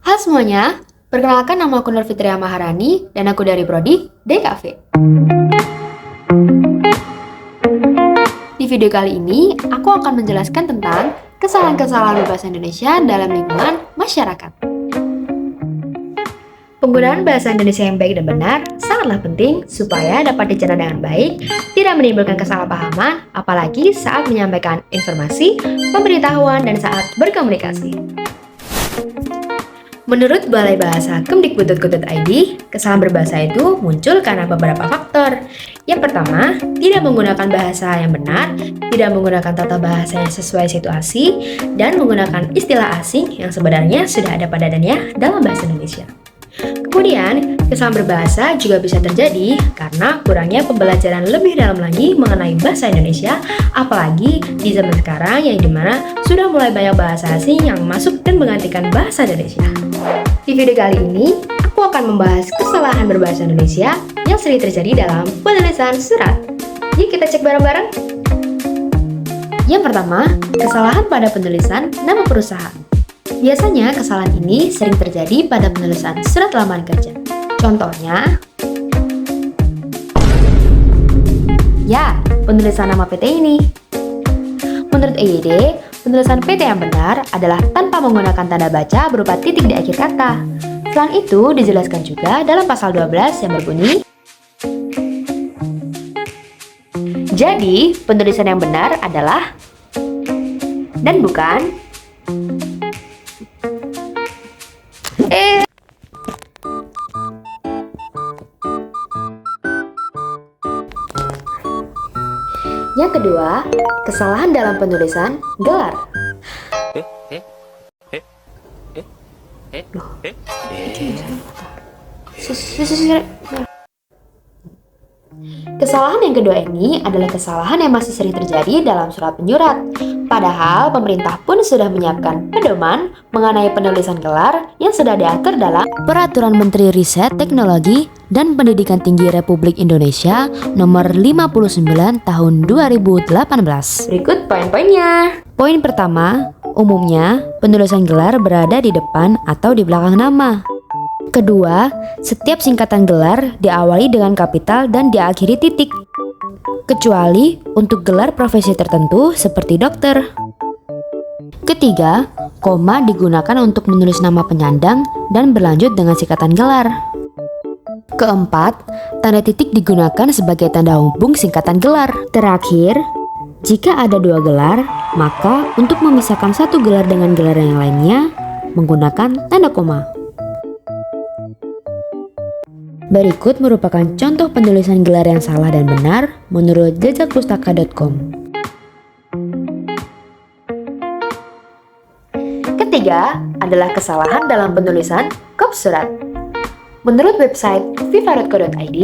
Hai semuanya, perkenalkan nama aku Nur Fitria Maharani dan aku dari Prodi DKV. Di video kali ini, aku akan menjelaskan tentang kesalahan-kesalahan berbahasa Indonesia dalam lingkungan masyarakat. Penggunaan bahasa Indonesia yang baik dan benar sangatlah penting supaya dapat dicerna dengan baik, tidak menimbulkan kesalahpahaman, apalagi saat menyampaikan informasi, pemberitahuan, dan saat berkomunikasi. Menurut Balai Bahasa Kemdikbud.go.id, kesalahan berbahasa itu muncul karena beberapa faktor. Yang pertama, tidak menggunakan bahasa yang benar, tidak menggunakan tata bahasa yang sesuai situasi, dan menggunakan istilah asing yang sebenarnya sudah ada padadannya dalam bahasa Indonesia. Kemudian, kesalahan berbahasa juga bisa terjadi karena kurangnya pembelajaran lebih dalam lagi mengenai bahasa Indonesia, apalagi di zaman sekarang yang dimana sudah mulai banyak bahasa asing yang masuk dan menggantikan bahasa Indonesia. Di video kali ini, aku akan membahas kesalahan berbahasa Indonesia yang sering terjadi dalam penulisan surat. Yuk kita cek bareng-bareng. Yang pertama, kesalahan pada penulisan nama perusahaan. Biasanya kesalahan ini sering terjadi pada penulisan surat lamaran kerja. Contohnya, penulisan nama PT ini. Menurut EYD, penulisan PT yang benar adalah tanpa menggunakan tanda baca berupa titik di akhir kata. Selain itu, dijelaskan juga dalam pasal 12 yang berbunyi, jadi, penulisan yang benar adalah dan bukan Yang kedua, kesalahan dalam penulisan gelar. Kesalahan yang kedua ini adalah kesalahan yang masih sering terjadi dalam surat menyurat. Padahal pemerintah pun sudah menyiapkan pedoman mengenai penulisan gelar yang sudah diatur dalam Peraturan Menteri Riset, Teknologi, dan Pendidikan Tinggi Republik Indonesia Nomor 59 Tahun 2018. Berikut poin-poinnya. Poin pertama, umumnya penulisan gelar berada di depan atau di belakang nama. Kedua, setiap singkatan gelar diawali dengan kapital dan diakhiri titik, kecuali untuk gelar profesi tertentu seperti dokter. Ketiga, koma digunakan untuk menulis nama penyandang dan berlanjut dengan singkatan gelar. Keempat, tanda titik digunakan sebagai tanda hubung singkatan gelar. Terakhir, jika ada dua gelar, maka untuk memisahkan satu gelar dengan gelar yang lainnya, menggunakan tanda koma. Berikut merupakan contoh penulisan gelar yang salah dan benar menurut jejakpustaka.com. Ketiga adalah kesalahan dalam penulisan kop surat. Menurut website fifa.co.id,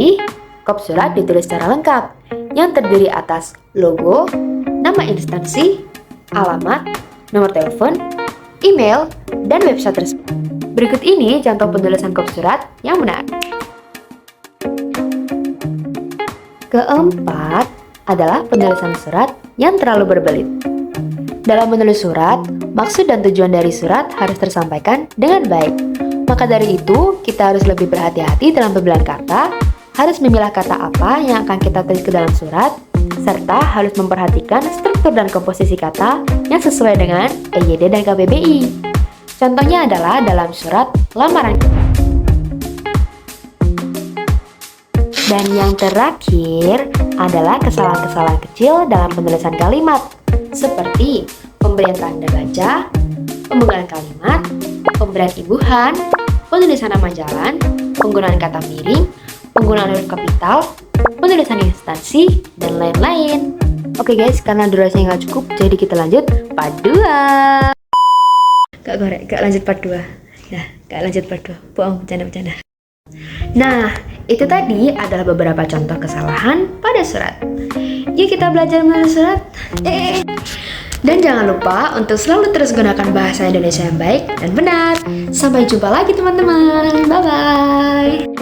kop surat ditulis secara lengkap yang terdiri atas logo, nama instansi, alamat, nomor telepon, email, dan website resmi. Berikut ini contoh penulisan kop surat yang benar. Keempat adalah penulisan surat yang terlalu berbelit. Dalam menulis surat, maksud dan tujuan dari surat harus tersampaikan dengan baik. Maka dari itu, kita harus lebih berhati-hati dalam pemilihan kata, harus memilah kata apa yang akan kita tulis ke dalam surat, serta harus memperhatikan struktur dan komposisi kata yang sesuai dengan EYD dan KBBI. Contohnya adalah dalam surat lamaran kerja. Dan yang terakhir adalah kesalahan-kesalahan kecil dalam penulisan kalimat, seperti pemberian tanda baca, pembukaan kalimat, pemberian imbuhan, penulisan nama jalan, penggunaan kata miring, penggunaan huruf kapital, penulisan instansi, dan lain-lain. Oke guys, karena durasinya nggak cukup, jadi kita lanjut part 2. Gak lanjut part 2. Gak lanjut part 2. Bohong, bercanda. Nah, itu tadi adalah beberapa contoh kesalahan pada surat. Yuk kita belajar menulis surat. Dan jangan lupa untuk selalu terus gunakan bahasa Indonesia yang baik dan benar. Sampai jumpa lagi teman-teman. Bye-bye.